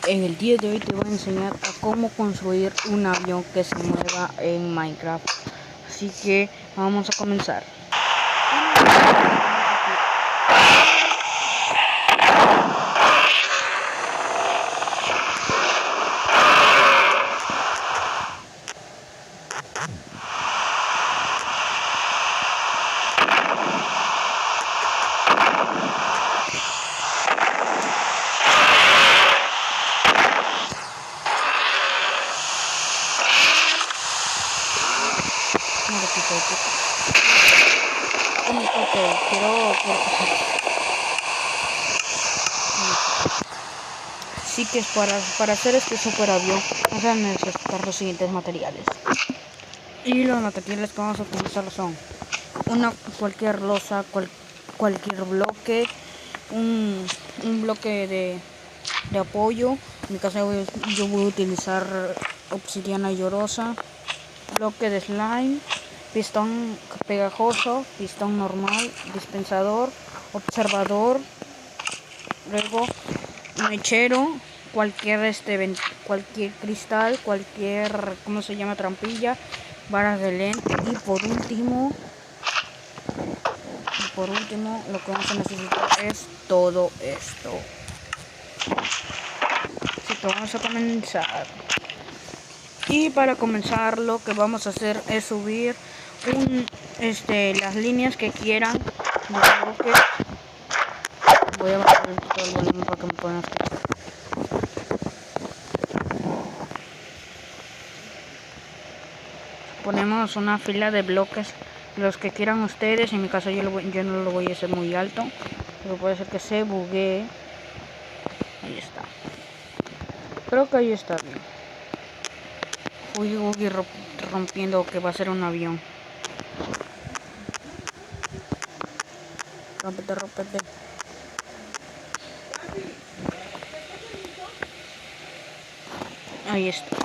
En el día de hoy te voy a enseñar a cómo construir un avión que se mueva en Minecraft. Así que vamos a comenzar. Así que para hacer este super avión vamos a necesitar los siguientes materiales. Y los materiales que vamos a utilizar son cualquier losa, cualquier bloque, un bloque de apoyo. En mi caso yo voy a utilizar obsidiana llorosa, bloque de slime, pistón pegajoso, pistón normal, dispensador, observador, luego mechero, cualquier cristal, cualquier trampilla, varas de lente, y por último lo que vamos a necesitar es todo esto. Así que vamos a comenzar. Y para comenzar lo que vamos a hacer es subir las líneas que quieran de bloque. Voy a bajar todo el volumen para que me puedan escuchar. Ponemos una fila de bloques, los que quieran ustedes. En mi caso yo no lo voy a hacer muy alto, pero puede ser que se buguee. Ahí está. Creo que ahí está bien. Uy, rompiendo que va a ser un avión. Rómpete. Ahí está.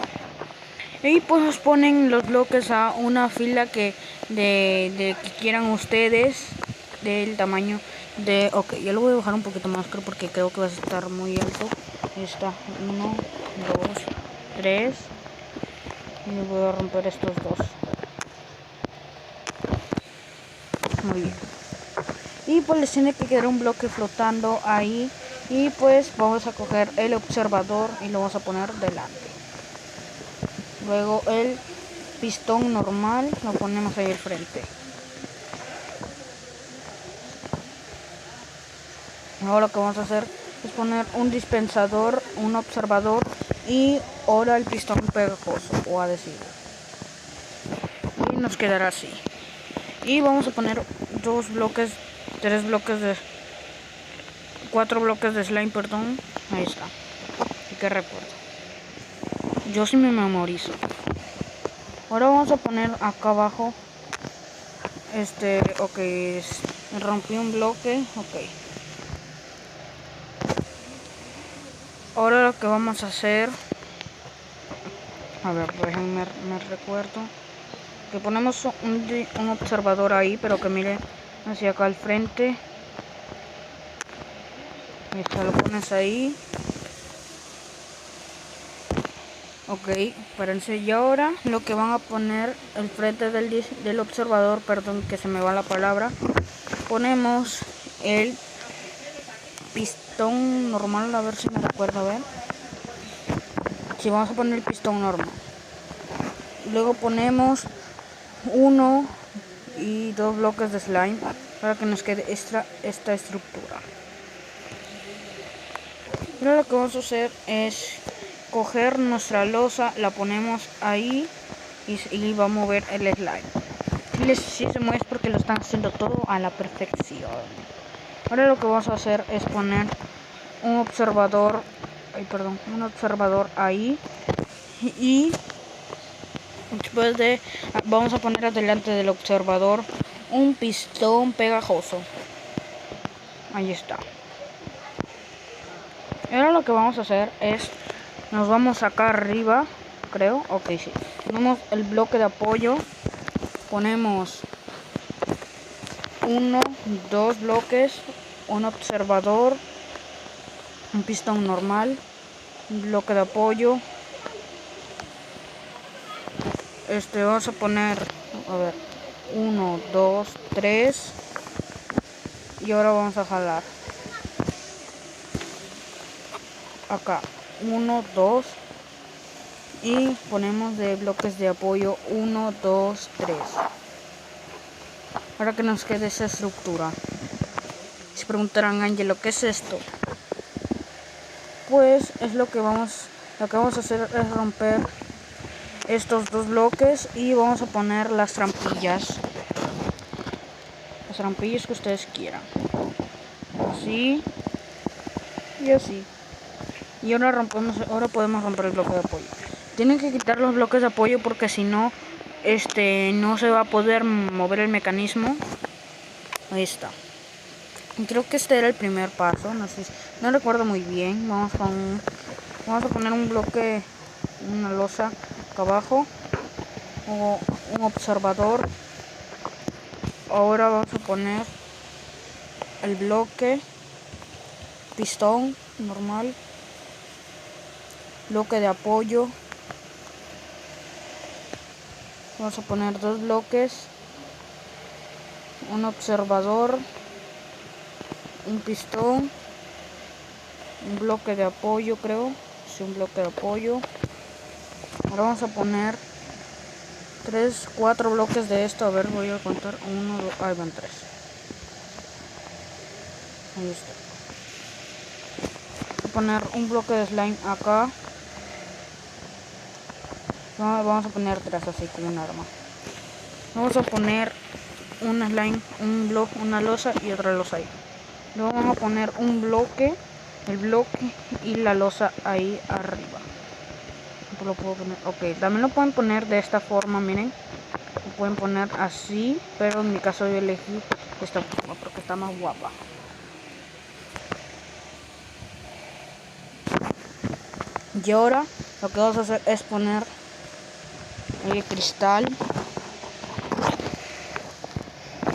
Y pues ponen los bloques a una fila que quieran ustedes, del tamaño de... Ok, yo lo voy a bajar un poquito más, porque creo que va a estar muy alto. Ahí está, 1, 2, 3. Y voy a romper estos dos. Muy bien. Y pues les tiene que quedar un bloque flotando ahí. Y pues vamos a coger el observador y lo vamos a poner delante. Luego el pistón normal lo ponemos ahí al frente. Ahora lo que vamos a hacer es poner un dispensador, un observador y ahora el pistón pegajoso o adhesivo. Y nos quedará así. Y vamos a poner 4 bloques de slime, perdón. Ahí está. Y que recuerdo. Yo sí me memorizo. Ahora vamos a poner acá abajo. Ok, rompí un bloque. Ok. Ahora lo que vamos a hacer, a ver, déjenme me recuerdo que ponemos un observador ahí, pero que mire hacia acá al frente. Ahí está, lo pones ahí. Ok, espérense. Y ahora lo que van a poner al frente del observador, perdón que se me va la palabra, ponemos el pistón normal, a ver si me recuerdo, a ver. Sí, vamos a poner el pistón normal. Luego ponemos 1 y 2 bloques de slime para que nos quede esta estructura. Ahora lo que vamos a hacer es coger nuestra losa, la ponemos ahí y va a mover el slime. Si se mueve es porque lo están haciendo todo a la perfección. Ahora lo que vamos a hacer es poner un observador ahí, y después vamos a poner adelante del observador un pistón pegajoso. Ahí está. Ahora lo que vamos a hacer es, nos vamos acá arriba, creo, ok, sí. Ponemos el bloque de apoyo, ponemos 1, 2 bloques, un observador, un pistón normal, un bloque de apoyo. Vamos a poner, a ver, 1, 2, 3. Y ahora vamos a jalar. Acá, 1, 2. Y ponemos de bloques de apoyo 1, 2, 3. Para que nos quede esa estructura. Se preguntarán, Ángelo, ¿qué es esto? Pues es lo que vamos a hacer es romper estos dos bloques y vamos a poner las trampillas. Las trampillas que ustedes quieran. Así y así. Y ahora podemos romper el bloque de apoyo. Tienen que quitar los bloques de apoyo porque si no, no se va a poder mover el mecanismo. Ahí está. Creo que este era el primer paso, no recuerdo muy bien. Vamos a poner un bloque, una losa acá abajo, o un observador. Ahora vamos a poner el bloque, pistón normal, bloque de apoyo. Vamos a poner dos bloques, un observador, un pistón, un bloque de apoyo, creo. Sí, un bloque de apoyo. Ahora vamos a poner 3, 4 bloques de esto. A ver, voy a contar. 1, 2, ahí van 3. Ahí está. Voy a poner un bloque de slime acá. Vamos a poner 3 así como un arma. Vamos a poner una slime, una losa y otra losa ahí. Luego vamos a poner un bloque, el bloque y la losa ahí arriba. Lo puedo poner, ok, también lo pueden poner de esta forma, miren. Lo pueden poner así, pero en mi caso yo elegí esta forma porque está más guapa. Y ahora lo que vamos a hacer es poner el cristal.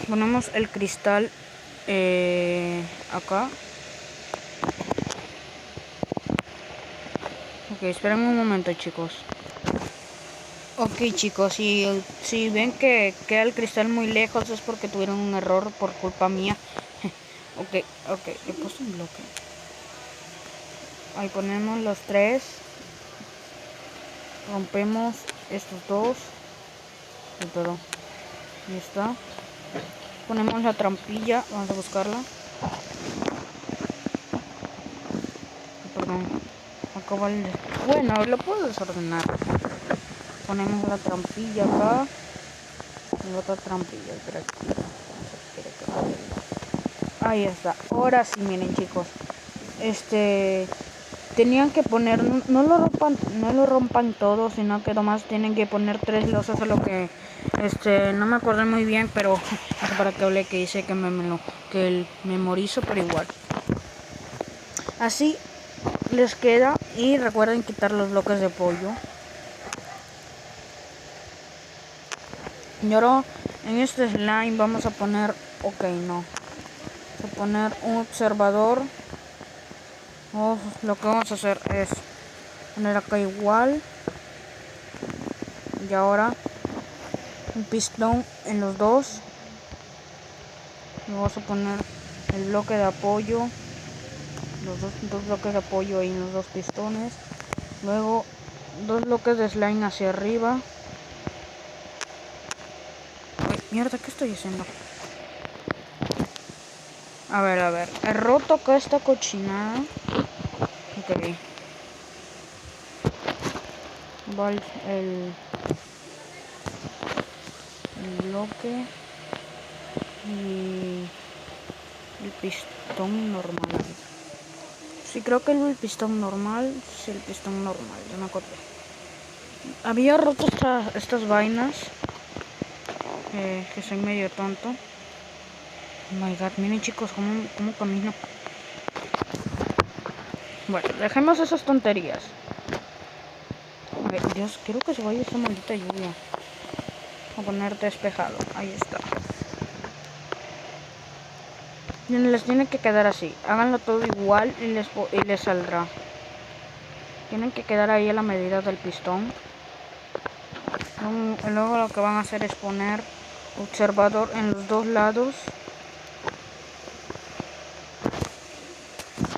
Ponemos el cristal acá. Ok, esperen un momento, chicos. Ok, chicos, si ven que queda el cristal muy lejos es porque tuvieron un error por culpa mía. ok, he puesto un bloque. Ahí ponemos los 3. Rompemos estos dos. Perdón. Ahí está. Ponemos la trampilla. Vamos a buscarla. Perdón. Acaba el... Bueno, lo puedo desordenar. Ponemos la trampilla acá. Y otra trampilla. Espera aquí. Ahí está. Ahora sí, miren, chicos. Tenían que poner, no lo rompan todo, sino que nomás tienen que poner 3 losas, a lo que no me acuerdo muy bien, pero para que hable que dice que que memorizo, pero igual. Así les queda y recuerden quitar los bloques de apoyo. Y ahora en este slime vamos a poner, vamos a poner un observador. Lo que vamos a hacer es poner acá igual. Y ahora un pistón en los dos. Vamos a poner el bloque de apoyo. Los dos bloques de apoyo ahí en los dos pistones. Luego 2 bloques de slime hacia arriba. Ay, mierda, ¿qué estoy haciendo? A ver. He roto acá esta cochinada. Ok. Va el bloque y el pistón normal. Sí, creo que el pistón normal. Sí, el pistón normal, ya me acordé. Había roto estas vainas. Que soy medio tonto. Oh my god, miren, chicos, cómo camino. Bueno, dejemos esas tonterías. Ay, Dios, quiero que se vaya esa maldita lluvia. Voy a poner despejado. Ahí está. Les tiene que quedar así. Háganlo todo igual y les saldrá. Tienen que quedar ahí a la medida del pistón. Luego lo que van a hacer es poner observador en los dos lados.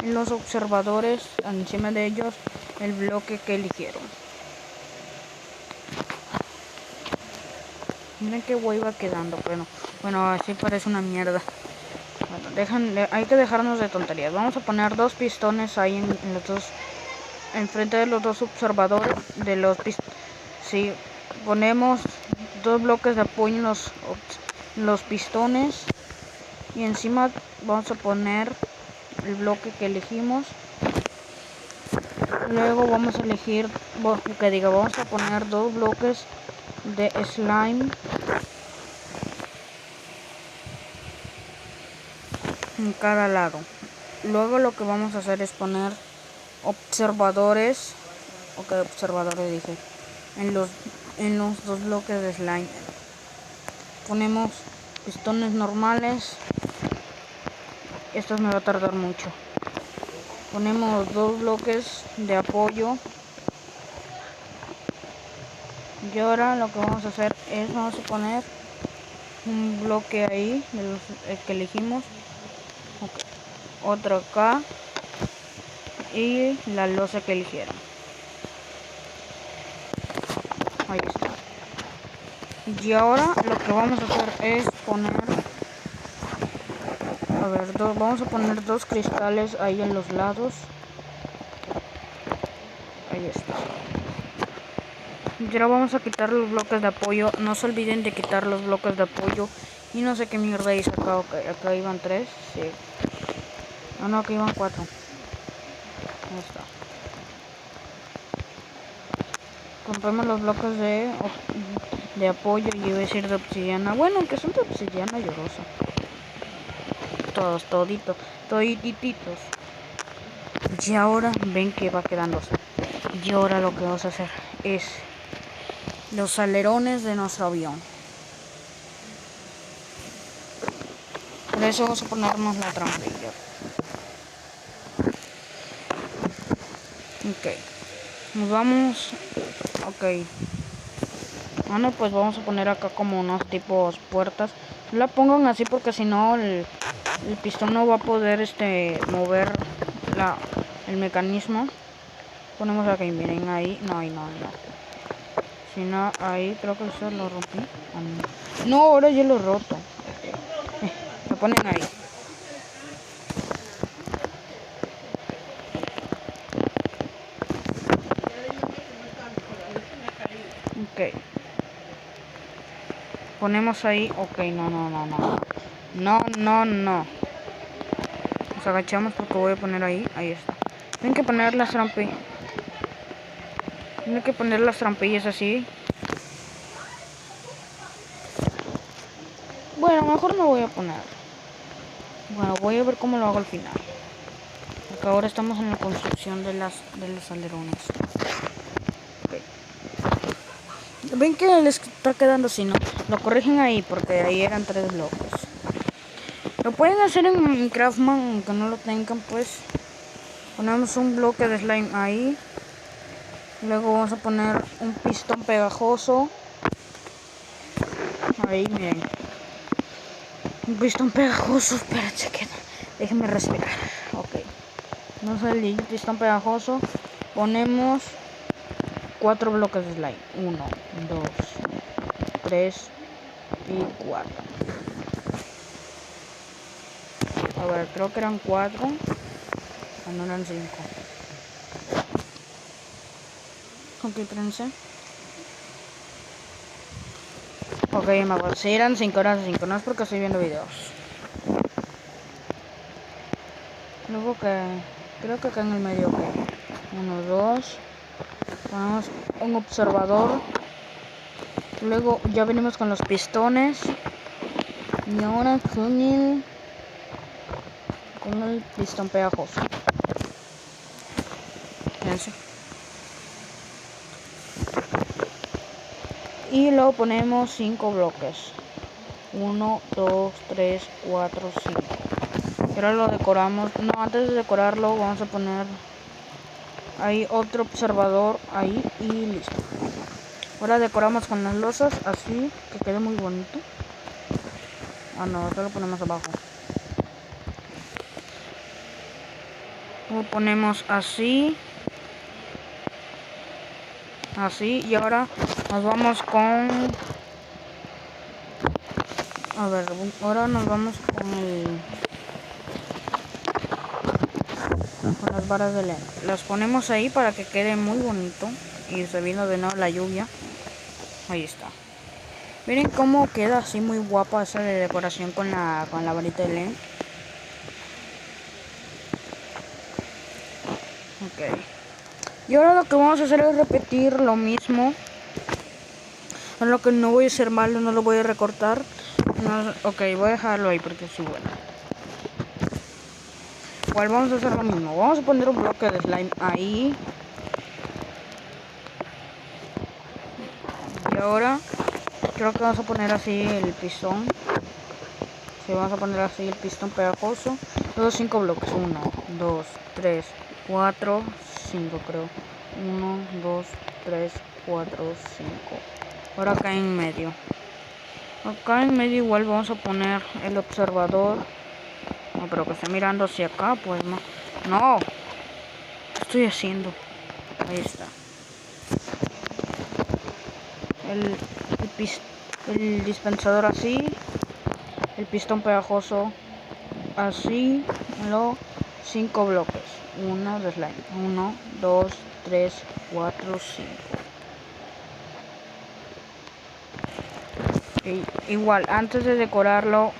En los observadores, encima de ellos, el bloque que eligieron. Miren qué guay va quedando, pero bueno, así parece una mierda. Bueno, hay que dejarnos de tonterías. Vamos a poner dos pistones ahí en los dos, enfrente de los dos observadores de los pistones. Sí, ponemos dos bloques de apoyo en los pistones y encima vamos a poner el bloque que elegimos. Luego vamos a elegir, vamos a poner dos bloques de slime en cada lado. Luego lo que vamos a hacer es poner observadores, observadores dije, en los dos bloques de slime. Ponemos pistones normales. Esto me va a tardar mucho. Ponemos dos bloques de apoyo. Y ahora lo que vamos a hacer es, vamos a poner un bloque ahí, el que elegimos. Otro acá. Y la losa que eligieron. Ahí está. Y ahora lo que vamos a hacer es poner, vamos a poner dos cristales ahí en los lados. Ahí está. Y ahora vamos a quitar los bloques de apoyo. No se olviden de quitar los bloques de apoyo. Y no sé qué mierda hice acá. Acá iban 3. Sí. No, acá iban 4. Ahí está. Rompemos los bloques de apoyo. Y iba a decir de obsidiana. Bueno, aunque son de obsidiana llorosa. Todititos. Y ahora ven que va quedando así. Y ahora lo que vamos a hacer es los alerones de nuestro avión. Por eso vamos a ponernos la trampilla. Ok. Nos vamos. Ok. Bueno, pues vamos a poner acá como unos tipos puertas. No la pongan así porque si no el pistón no va a poder mover el mecanismo. Ponemos aquí, miren ahí. No, ahí no. Si no, ahí creo que eso lo rompí. No, ahora yo lo he roto. Lo ponen ahí. Ok. Ponemos ahí. Ok, no. No. Nos agachamos porque voy a poner ahí. Ahí está. Tienen que poner las trampillas. Tienen que poner las trampillas así. Bueno, mejor no voy a poner. Bueno, voy a ver cómo lo hago al final. Porque ahora estamos en la construcción de los alerones. Okay. Ven que les está quedando así, ¿no? Lo corrigen ahí porque ahí eran 3 bloques. Lo pueden hacer en Minecraft, aunque no lo tengan, pues. Ponemos un bloque de slime ahí. Luego vamos a poner un pistón pegajoso. Ahí, miren. Un pistón pegajoso. Espérense que déjenme respirar. Ok. Vamos a el pistón pegajoso. Ponemos 4 bloques de slime. 1, 2, 3 y 4. A ver, creo que eran 4. O no eran 5. Ok, espérense. Ok, me acuerdo. Si eran 5, eran 5. No es porque estoy viendo videos. Luego que... creo que acá en el medio, ok. 1, 2. Ponemos un observador. Luego ya venimos con los pistones. Y ahora con el pistón pegajoso. Fíjense. Y luego ponemos 5 bloques. 1, 2, 3, 4, 5. Ahora lo decoramos. No, antes de decorarlo vamos a poner Hay otro observador ahí y listo. Ahora decoramos con las losas así, que quede muy bonito. Ah, no, esto lo ponemos abajo. Lo ponemos así. Así, y ahora nos vamos con... A ver, ahora nos vamos con con las varas de LED. Las ponemos ahí para que quede muy bonito. Y se vino de nuevo la lluvia. Ahí está. Miren cómo queda así muy guapa esa de decoración con la varita de LED. Ok. Y ahora lo que vamos a hacer es repetir lo mismo. Lo que no voy a hacer malo, no lo voy a recortar. No, ok, voy a dejarlo ahí porque sí, bueno. Igual vamos a hacer lo mismo. Vamos a poner un bloque de slime ahí. Y ahora creo que vamos a poner así el pistón. Sí, vamos a poner así el pistón pegajoso. Los 5 bloques. 1, 2, 3, 4, 5 creo. 1, 2, 3, 4, 5. Ahora acá en medio. Acá en medio igual vamos a poner el observador. No, pero que esté mirando hacia acá, pues no. No. ¿Qué estoy haciendo? Ahí está. El dispensador así. El pistón pegajoso así. Los 5 bloques. 1 de slime. 1, 2, 3, 4, 5. Igual, antes de decorarlo...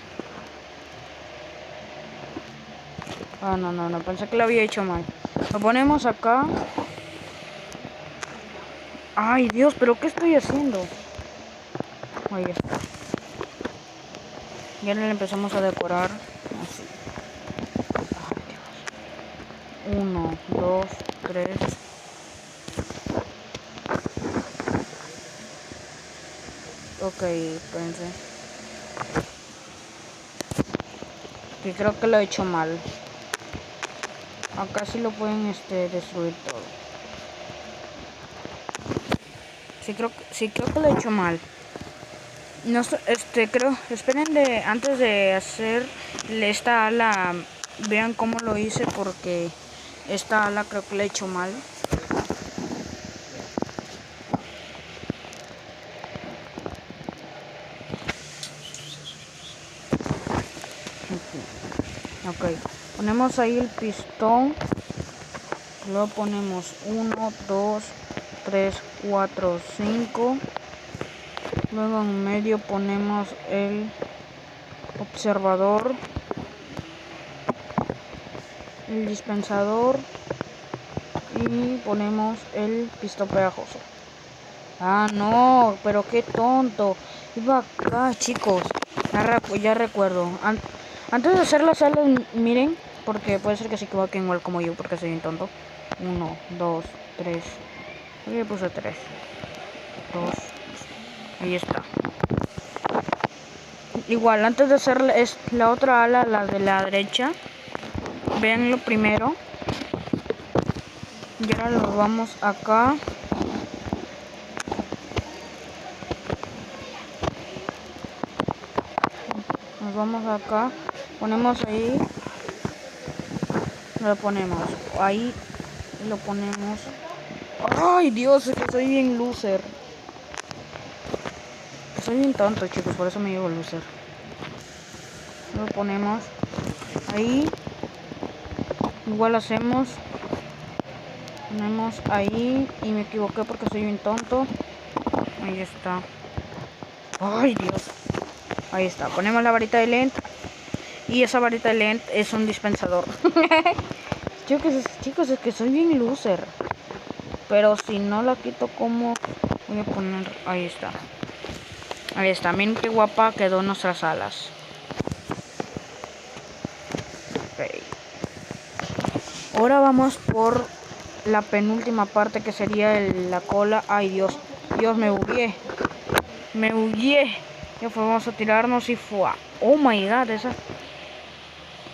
Ah, no, pensé que lo había hecho mal. Lo ponemos acá. Ay, Dios, pero ¿qué estoy haciendo? Ahí está. Y ahora le empezamos a decorar así. Ay, Dios. 1, 2, 3. Ok, espérense. Que creo que lo he hecho mal. Acá sí lo pueden destruir todo. Sí creo que lo he hecho mal. No sé, creo, esperen antes de hacer esta ala, vean cómo lo hice porque esta ala creo que la he hecho mal. Ok, ponemos ahí el pistón, luego ponemos 1, 2, 3, 4, 5. Luego en medio ponemos el observador, el dispensador y ponemos el pistón pegajoso. Ah, no, pero qué tonto. Iba acá, chicos. Ya recuerdo. Antes de hacer las alas, miren, porque puede ser que se equivoquen igual como yo, porque soy un tonto. 1, 2, 3. Yo puse 3. 2. Ahí está. Igual, antes de hacer la otra ala, la de la derecha, vean lo primero. Y ahora lo vamos acá. Nos vamos acá. Ponemos ahí. Lo ponemos ahí. Lo ponemos. Ay, Dios, es que soy bien loser. Soy bien tonto, chicos, por eso me digo loser. Lo ponemos ahí. Igual hacemos. Ponemos ahí. Y me equivoqué porque soy bien tonto. Ahí está. Ay, Dios. Ahí está. Ponemos la varita de lente. Y esa varita de lente es un dispensador. Chicos, es que soy bien loser. Pero si no la quito, ¿cómo voy a poner? Ahí está. Ahí está. Miren qué guapa quedó nuestras alas. Okay. Ahora vamos por la penúltima parte que sería la cola. Ay, Dios. Dios, me bugué. Ya fue, vamos a tirarnos y fue. Oh my god,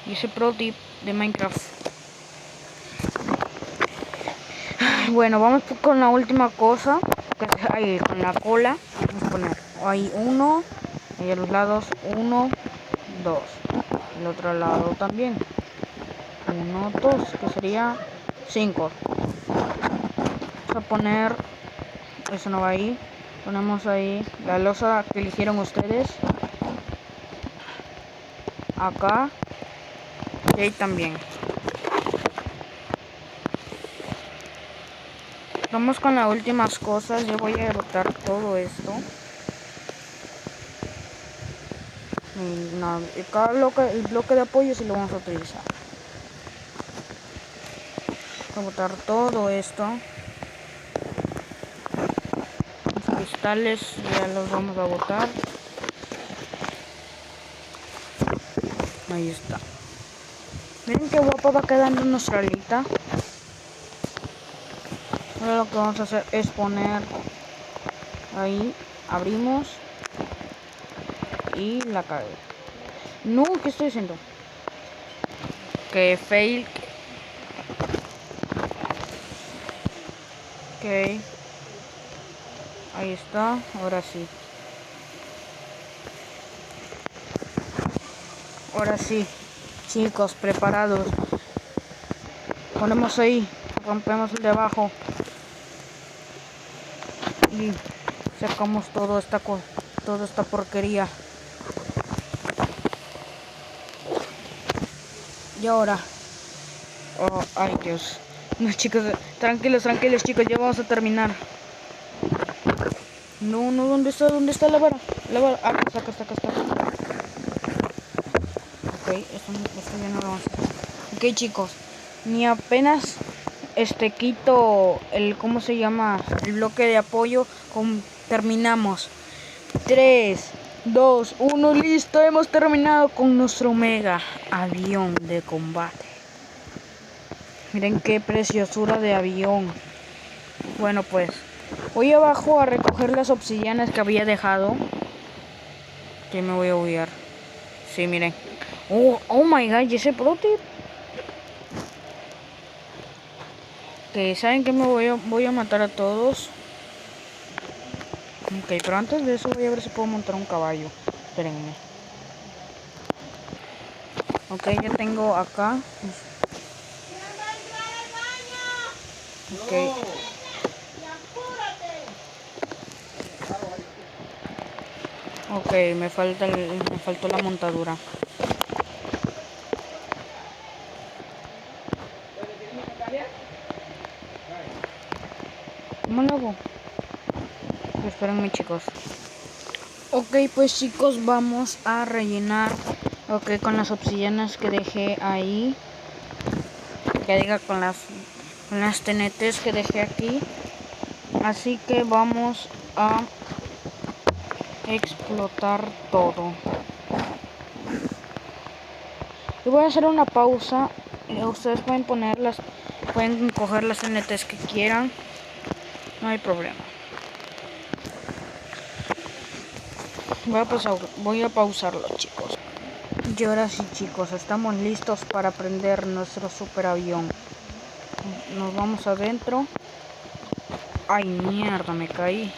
ese pro tip de Minecraft. Bueno, vamos con la última cosa, que es ahí con la cola. Vamos a poner ahí 1, y a los lados 1, 2. El otro lado también 1, 2, que sería 5. Vamos a poner, eso no va ahí. Ponemos ahí la losa que eligieron ustedes. Acá. Y ahí también. Vamos con las últimas cosas. Yo voy a botar todo esto. Y no, cada bloque de apoyo sí lo vamos a utilizar. Voy a botar todo esto. Los cristales ya los vamos a botar. Ahí está. Miren qué guapa va quedando nuestra alita. Ahora lo que vamos a hacer es poner ahí, abrimos y la cagué. No, ¿qué estoy haciendo? Que fail. Ok. Ahí está, ahora sí. Ahora sí, chicos, preparados. Ponemos ahí, rompemos el de abajo. Y sacamos toda esta porquería. Y ahora, oh, ay Dios, no chicos, tranquilos chicos, ya vamos a terminar. No, ¿dónde está la vara? Acá está. Ok, esto ya no lo vamos a hacer. Ok chicos, ni apenas quito ¿cómo se llama? El bloque de apoyo, terminamos. 3, 2, 1, listo, hemos terminado con nuestro mega avión de combate. Miren qué preciosura de avión. Bueno, pues voy abajo a recoger las obsidianas que había dejado. Que me voy a huir. Sí, miren. Oh my god, ¿y ese protip? Que saben que voy a matar a todos. Ok, pero antes de eso voy a ver si puedo montar un caballo. Espérenme. Ok, ya tengo acá. Ok. Ok, me faltó la montadura. ¿Cómo lo hago? Espérenme chicos. Ok, pues chicos, vamos a rellenar. Ok, con las obsidianas que dejé ahí. Que diga con las tenetes que dejé aquí. Así que vamos a explotar todo. Y voy a hacer una pausa. Ustedes pueden pueden coger las tenetes que quieran. No hay problema. Voy a pausarlo, chicos. Y ahora sí, chicos, estamos listos para prender nuestro super avión. Nos vamos adentro. Ay, mierda, me caí.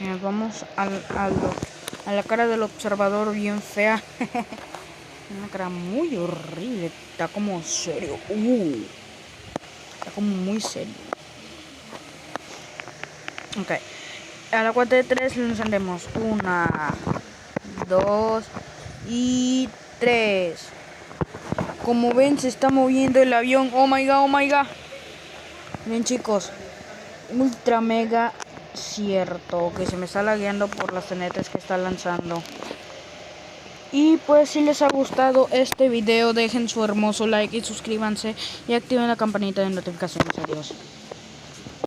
Y nos vamos a la cara del observador bien fea. Una cara muy horrible. Está como serio. Está como muy serio. Ok. A la cuenta de 3 lo encendemos. 1, 2 y 3. Como ven, se está moviendo el avión. Oh my god. Bien chicos. Ultra mega cierto. Que se me está lagueando por las tenetes que está lanzando. Y pues si les ha gustado este video, dejen su hermoso like y suscríbanse y activen la campanita de notificaciones. Adiós.